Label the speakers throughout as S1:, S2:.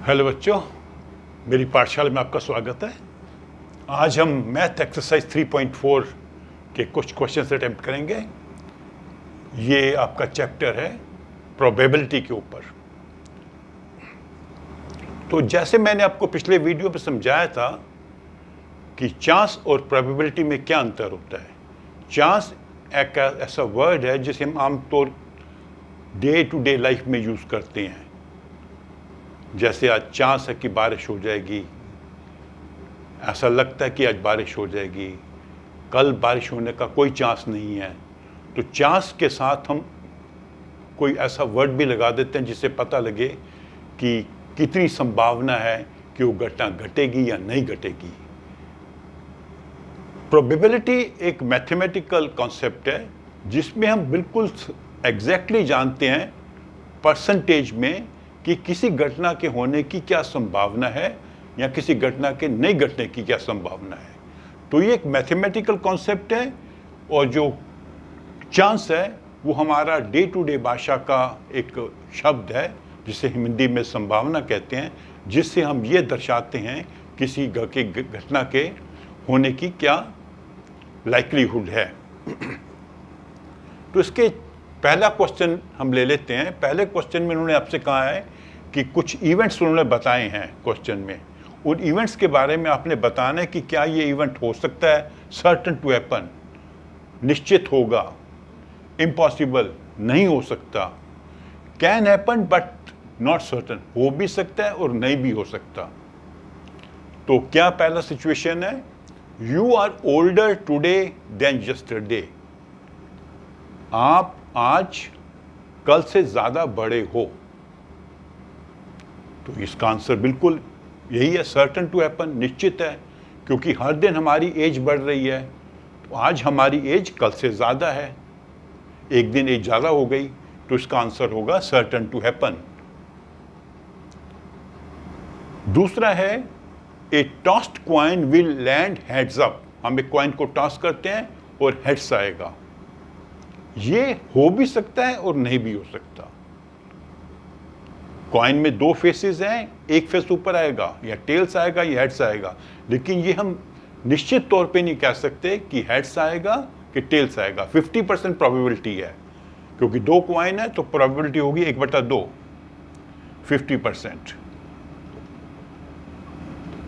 S1: Hello बच्चों, मेरी पाठशाला में आपका स्वागत है। आज हम मैथ एक्सरसाइज 3.4 के कुछ क्वेश्चंस अटेम्प्ट करेंगे। ये आपका चैप्टर है प्रोबेबिलिटी के ऊपर। तो जैसे मैंने आपको पिछले वीडियो में समझाया था कि चांस और प्रोबेबिलिटी में क्या अंतर होता है। चांस एक ऐसा वर्ड है जिसे हम आमतौर डे टू डे लाइफ में यूज़ करते हैं। जैसे आज चांस है कि बारिश हो जाएगी, ऐसा लगता है कि आज बारिश हो जाएगी, कल बारिश होने का कोई चांस नहीं है। तो चांस के साथ हम कोई ऐसा वर्ड भी लगा देते हैं जिससे पता लगे कि कितनी संभावना है कि वो घटना घटेगी या नहीं घटेगी। प्रोबेबिलिटी एक मैथमेटिकल कॉन्सेप्ट है जिसमें हम बिल्कुल एग्जैक्टली जानते हैं परसेंटेज में कि किसी घटना के होने की क्या संभावना है या किसी घटना के नहीं घटने की क्या संभावना है। तो ये एक मैथमेटिकल कॉन्सेप्ट है और जो चांस है वो हमारा डे टू डे भाषा का एक शब्द है जिसे हिंदी में संभावना कहते हैं, जिससे हम ये दर्शाते हैं किसी घटना के होने की क्या लाइक्लीहुड है। तो इसके पहला क्वेश्चन हम ले लेते हैं। पहले क्वेश्चन में उन्होंने आपसे कहा है कि कुछ इवेंट्स उन्होंने बताए हैं क्वेश्चन में। उन इवेंट्स के बारे में आपने बताना है कि क्या ये इवेंट हो सकता है, सर्टन टू हैपन, निश्चित होगा, इम्पॉसिबल, नहीं हो सकता, can happen but not certain, हो भी सकता है और नहीं भी हो सकता। तो क्या पहला सिचुएशन है, you are older today than yesterday, आप आज कल से ज्यादा बड़े हो। तो इसका आंसर बिल्कुल यही है, सर्टन टू हैपन, निश्चित है, क्योंकि हर दिन हमारी एज बढ़ रही है। तो आज हमारी एज कल से ज़्यादा है, एक दिन एज ज़्यादा हो गई, तो इसका आंसर होगा सर्टन टू हैपन। दूसरा है, a tossed coin will land heads up, हम एक कॉइन को टॉस करते हैं और हेड्स आएगा। ये हो भी सकता है और नहीं भी हो सकता। कॉइन में दो फेसेस हैं, एक फेस ऊपर आएगा या टेल्स आएगा या हेड्स आएगा, लेकिन ये हम निश्चित तौर पे नहीं कह सकते कि हेड्स आएगा कि टेल्स आएगा। 50% प्रोबेबिलिटी है, क्योंकि दो कॉइन है तो प्रोबेबिलिटी होगी 1/2, 50%।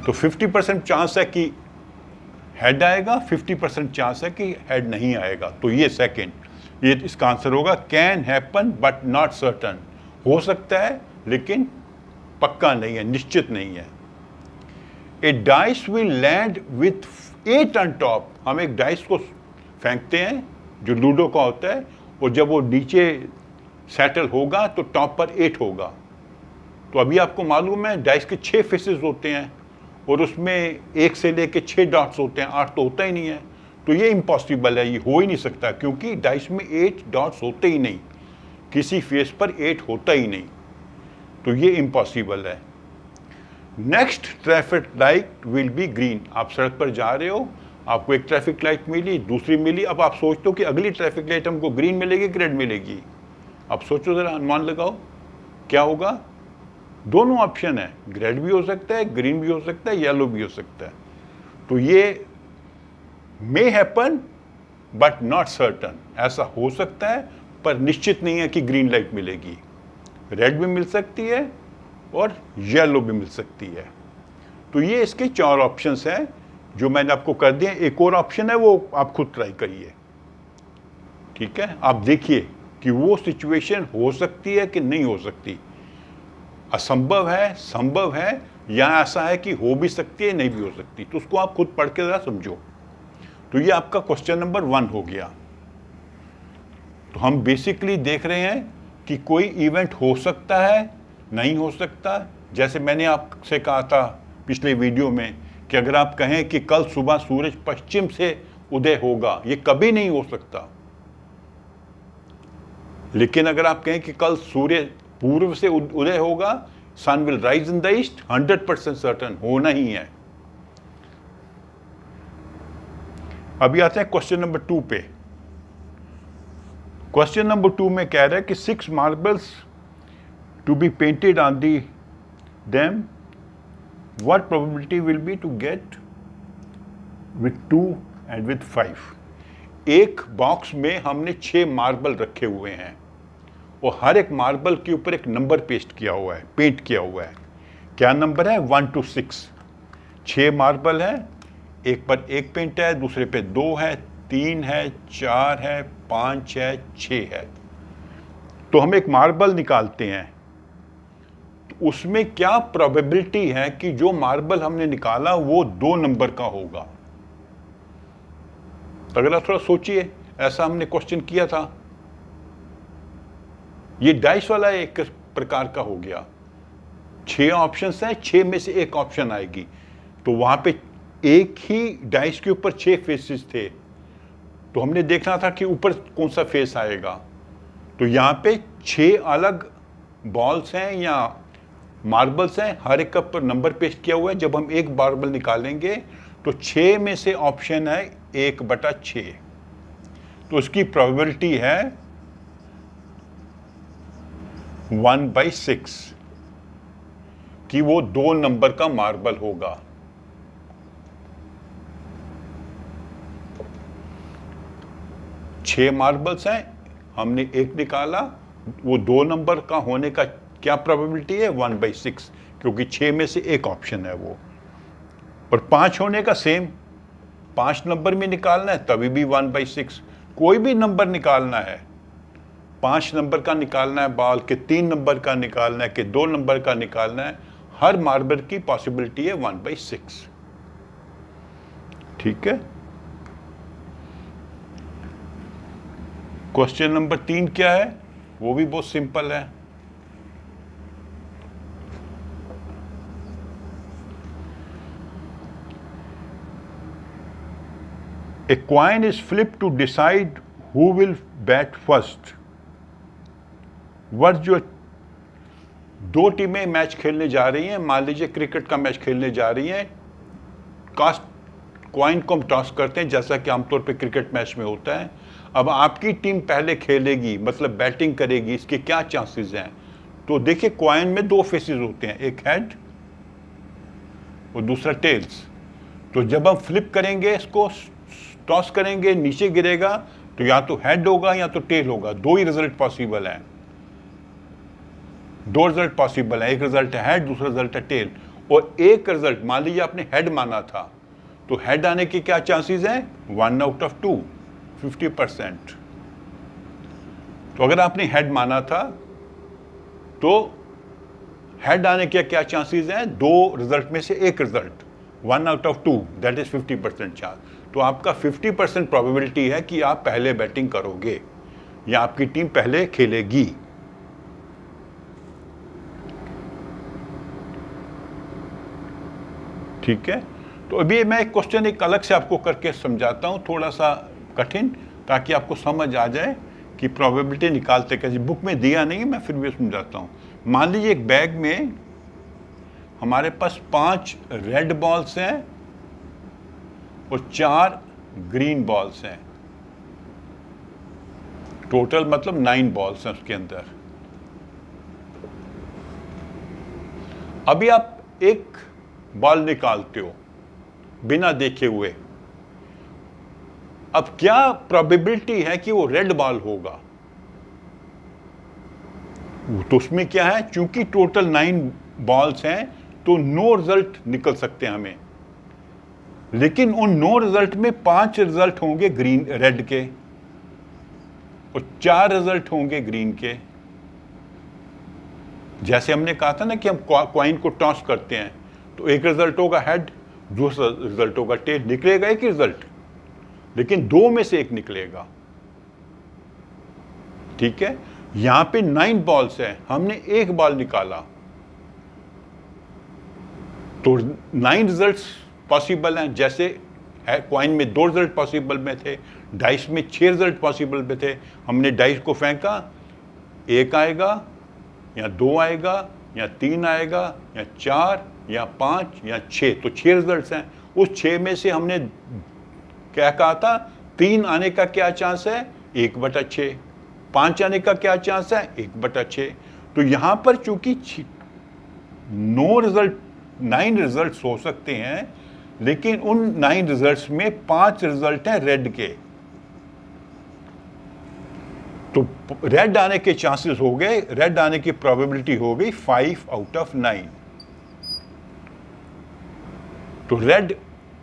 S1: तो 50% चांस है कि हेड आएगा, 50% चांस है कि हेड नहीं आएगा। तो ये सेकेंड, ये इसका आंसर होगा can happen but not certain, हो सकता है लेकिन पक्का नहीं है, निश्चित नहीं है। A dice will land with 8 on top, हम एक डाइस को फेंकते हैं जो लूडो का होता है, और जब वो नीचे सेटल होगा तो टॉप पर 8 होगा। तो अभी आपको मालूम है डाइस के 6 फेसेस होते हैं और उसमें 1 से लेके 6 डॉट्स होते हैं, 8 तो होता ही नहीं है। तो ये इम्पॉसिबल है, ये हो ही नहीं सकता, क्योंकि डाइस में 8 डॉट्स होते ही नहीं, किसी फेस पर 8 होता ही नहीं। तो ये इम्पॉसिबल है। Next traffic light will be green, आप सड़क पर जा रहे हो, आपको एक ट्रैफिक लाइट मिली, दूसरी मिली, अब आप सोचते हो कि अगली ट्रैफिक लाइट हमको ग्रीन मिलेगी कि रेड मिलेगी। अब सोचो जरा, अनुमान लगाओ क्या होगा। दोनों ऑप्शन है, रेड भी हो सकता है, ग्रीन भी हो सकता है, येलो भी हो सकता है। तो ये may happen but not certain, ऐसा हो सकता है पर निश्चित नहीं है कि ग्रीन लाइट मिलेगी। रेड भी मिल सकती है और येलो भी मिल सकती है। तो ये इसके 4 ऑप्शंस हैं जो मैंने आपको कर दिए। एक और ऑप्शन है, वो आप खुद ट्राई करिए, ठीक है। आप देखिए कि वो सिचुएशन हो सकती है कि नहीं हो सकती, असंभव है, संभव है, या ऐसा है कि हो भी सकती है, नहीं भी हो सकती। तो उसको आप खुद पढ़ के जरा समझो। तो ये आपका क्वेश्चन नंबर 1 हो गया। तो हम बेसिकली देख रहे हैं कि कोई इवेंट हो सकता है, नहीं हो सकता। जैसे मैंने आपसे कहा था पिछले वीडियो में कि अगर आप कहें कि कल सुबह सूरज पश्चिम से उदय होगा, ये कभी नहीं हो सकता। लेकिन अगर आप कहें कि कल सूर्य पूर्व से उदय होगा, sun will rise in the east, 100% certain, होना ही है। अभी आते हैं क्वेश्चन नंबर 2 पे। क्वेश्चन नंबर 2 में कह रहा है कि 6 marbles to be painted on the then what probability will be to get with 2 and with 5? एक बॉक्स में हमने 6 मार्बल रखे हुए हैं और हर एक मार्बल के ऊपर एक नंबर पेस्ट किया हुआ है, पेंट किया हुआ है। क्या नंबर है? 1 to 6। 6 मार्बल है, एक पर एक पेंट है, दूसरे पे 2 है, 3 है, 4 है, 5 है, 6 है। तो हम एक मार्बल निकालते हैं, तो उसमें क्या प्रोबेबिलिटी है कि जो मार्बल हमने निकाला वो 2 नंबर का होगा? तो अगर आप थोड़ा सोचिए, ऐसा हमने क्वेश्चन किया था। ये डाइस वाला एक प्रकार का हो गया। 6 ऑप्शंस हैं, 6 में से एक ऑप्शन आएगी, तो वहां पे एक ही डाइस के ऊपर 6 फेसेस थे, तो हमने देखना था कि ऊपर कौन सा फेस आएगा। तो यहाँ पे 6 अलग बॉल्स हैं या मार्बल्स हैं, हर एक पर नंबर पेस्ट किया हुआ है। जब हम एक मार्बल निकालेंगे तो 6 में से ऑप्शन है 1/6, तो उसकी प्रोबेबिलिटी है 1/6 कि वो 2 नंबर का मार्बल होगा। छह मार्बल्स हैं, हमने एक निकाला, वो 2 नंबर का होने का क्या प्रोबेबिलिटी है? 1/6, क्योंकि 6 में से एक ऑप्शन है वो। और 5 होने का सेम, 5 नंबर में निकालना है तभी भी 1/6। कोई भी नंबर निकालना है, 5 नंबर का निकालना है बॉल के, 3 नंबर का निकालना है कि 2 नंबर का निकालना है, हर मार्बल की पॉसिबिलिटी है 1/6। ठीक है। क्वेश्चन नंबर 3 क्या है? वो भी बहुत सिंपल है। A coin is flipped to decide who will bat first. वर्ष जो 2 टीमें मैच खेलने जा रही हैं, मान लीजिए क्रिकेट का मैच खेलने जा रही हैं। कॉइन को हम टॉस करते हैं जैसा कि आमतौर पे क्रिकेट मैच में होता है। अब आपकी टीम पहले खेलेगी, मतलब बैटिंग करेगी, इसके क्या चांसेस हैं? तो देखिए, कॉइन में 2 फेसेस होते हैं, एक हेड और दूसरा टेल्स। तो जब हम फ्लिप करेंगे, इसको टॉस करेंगे, नीचे गिरेगा, तो या तो हेड होगा या तो टेल होगा। 2 ही रिजल्ट पॉसिबल हैं, 2 रिजल्ट पॉसिबल है। एक रिजल्ट है हेड, दूसरा रिजल्ट है टेल। और एक रिजल्ट, मान लीजिए आपने हेड माना था, तो हेड आने के क्या चांसेस हैं? 1 out of 2, 50%। तो अगर आपने हेड माना था तो हेड आने के क्या चांसेस हैं? 2 रिजल्ट में से एक result, 1 out of 2, that is 50% chance. तो आपका 50% प्रोबेबिलिटी है कि आप पहले बैटिंग करोगे या आपकी टीम पहले खेलेगी। ठीक है। तो अभी मैं एक क्वेश्चन एक अलग से आपको करके समझाता हूं, थोड़ा सा कठिन, ताकि आपको समझ आ जाए कि प्रोबेबिलिटी निकालते कैसे। बुक में दिया नहीं है, मैं फिर भी समझाता हूं। मान लीजिए एक बैग में हमारे पास 5 रेड बॉल्स हैं और 4 ग्रीन बॉल्स हैं। टोटल मतलब 9 बॉल्स हैं उसके अंदर। अभी आप एक बॉल निकालते हो बिना देखे हुए। अब क्या प्रोबेबिलिटी है कि वो रेड बॉल होगा? तो उसमें क्या है, चूंकि टोटल 9 बॉल्स हैं तो 9 रिजल्ट निकल सकते हैं हमें, लेकिन उन 9 रिजल्ट में 5 रिजल्ट होंगे ग्रीन रेड के और 4 रिजल्ट होंगे ग्रीन के। जैसे हमने कहा था ना कि हम कॉइन को टॉस करते हैं, तो एक रिजल्ट होगा हेड, दूसरा रिजल्ट होगा टेल। निकलेगा एक ही रिजल्ट, लेकिन 2 में से एक निकलेगा। ठीक है। यहां पे 9 बॉल्स हैं, हमने एक बॉल निकाला, तो 9 रिजल्ट्स पॉसिबल हैं। जैसे कॉइन में 2 रिजल्ट पॉसिबल में थे, डाइस में 6 रिजल्ट पॉसिबल में थे। हमने डाइस को फेंका, 1 आएगा या 2 आएगा या 3 आएगा या 4 या 5 या 6, तो 6 रिजल्ट्स हैं। उस 6 में से हमने क्या कहा था? 3 आने का क्या चांस है? 1/6। 5 आने का क्या चांस है? 1/6। तो यहां पर चूंकि 9 रिजल्ट्स हो सकते हैं, लेकिन उन 9 रिजल्ट्स में 5 रिजल्ट हैं रेड के। तो रेड आने के चांसेस हो गए, रेड आने की प्रोबेबिलिटी हो गई 5 आउट ऑफ 9। तो रेड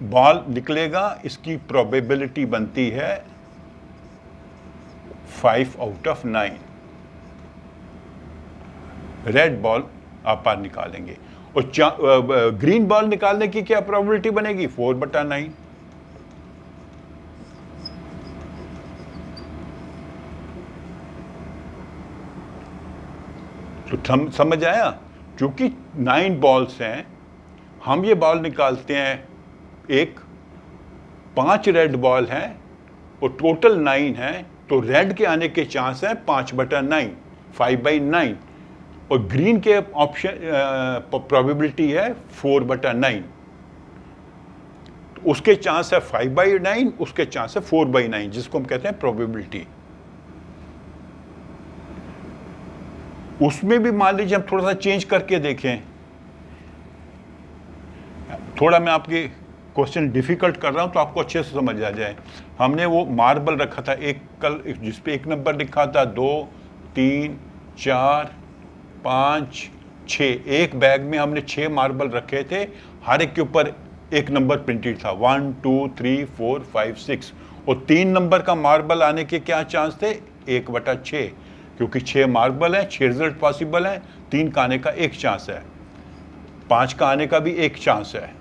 S1: बॉल निकलेगा, इसकी प्रोबेबिलिटी बनती है 5 आउट ऑफ 9। रेड बॉल आप पार निकालेंगे। और ग्रीन बॉल निकालने की क्या प्रोबेबिलिटी बनेगी? 4/9। तो समझ आया? क्योंकि 9 बॉल्स हैं, हम ये बॉल निकालते हैं, 5 रेड बॉल हैं और टोटल 9 हैं, तो रेड के आने के चांस हैं 5/9, 5/9, और ग्रीन के ऑप्शन प्रोबेबिलिटी है 4/9। तो उसके चांस है 5/9, उसके चांस है 4/9, जिसको हम कहते हैं प्रोबेबिलिटी। उसमें भी मान लीजिए हम थोड़ा सा चेंज करके देखें, थोड़ा मैं आपके क्वेश्चन डिफिकल्ट कर रहा हूं तो आपको अच्छे से समझ आ जाए। हमने वो मार्बल रखा था एक कल, जिसपे एक नंबर लिखा था, 2, 3, 4, 5, 6। एक बैग में हमने 6 मार्बल रखे थे, हर एक के ऊपर एक नंबर प्रिंटेड था, 1, 2, 3, 4, 5, 6। और 3 नंबर का मार्बल आने के क्या चांस थे? 1/6, क्योंकि 6 मार्बल हैं, 6 रिजल्ट पॉसिबल हैं, 3 का आने का एक चांस है, 5 का आने का भी एक चांस है।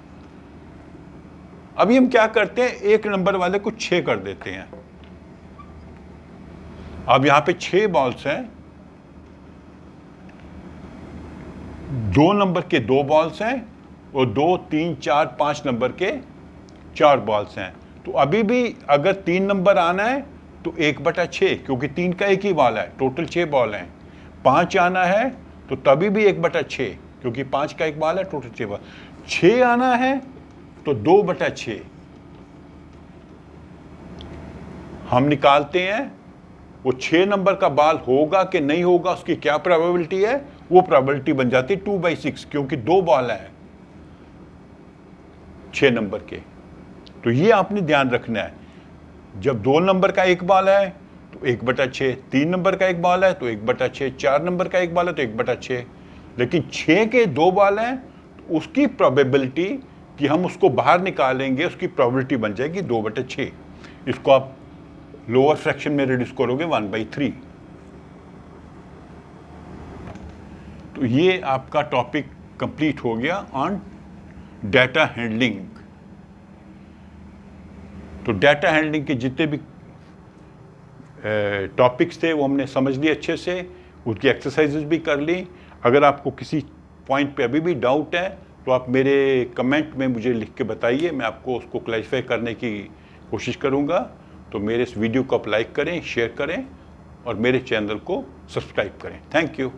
S1: अभी हम क्या करते हैं, एक नंबर वाले को 6 कर देते हैं। अब यहां पे 6 बॉल्स हैं, 2 नंबर के 2 बॉल्स हैं और 2, 3, 4, 5 नंबर के 4 बॉल्स हैं। तो अभी भी अगर 3 नंबर आना है तो 1/6, क्योंकि 3 का एक ही बॉल है, टोटल 6 बॉल हैं। 5 आना है तो तभी भी 1/6, क्योंकि 5 का एक बॉल है, टोटल 6 बॉल। 6 आना है तो 2/6। हम निकालते हैं वो 6 नंबर का बॉल होगा कि नहीं होगा, उसकी क्या प्रोबेबिलिटी है, वो प्रोबेबिलिटी बन जाती है 2/6, क्योंकि 2 बॉल हैं 6 नंबर के। तो ये आपने ध्यान रखना है, जब 2 नंबर का एक बॉल है तो 1/6, 3 नंबर का एक बॉल है तो 1/6, 4 नंबर का एक बॉल है तो 1/6, लेकिन 6 के 2 बॉल हैं तो उसकी प्रोबेबिलिटी कि हम उसको बाहर निकालेंगे, उसकी प्रोबेबिलिटी बन जाएगी 2/6। इसको आप लोअर फ्रैक्शन में रिड्यूस करोगे 1/3। तो ये आपका टॉपिक कंप्लीट हो गया ऑन डाटा हैंडलिंग। तो डाटा हैंडलिंग के जितने भी टॉपिक्स थे वो हमने समझ लिए अच्छे से, उसकी एक्सरसाइजेस भी कर ली। अगर आपको किसी पॉइंट पे अभी भी डाउट है तो आप मेरे कमेंट में मुझे लिख के बताइए, मैं आपको उसको क्लैरिफाई करने की कोशिश करूँगा। तो मेरे इस वीडियो को आप लाइक करें, शेयर करें और मेरे चैनल को सब्सक्राइब करें। Thank you.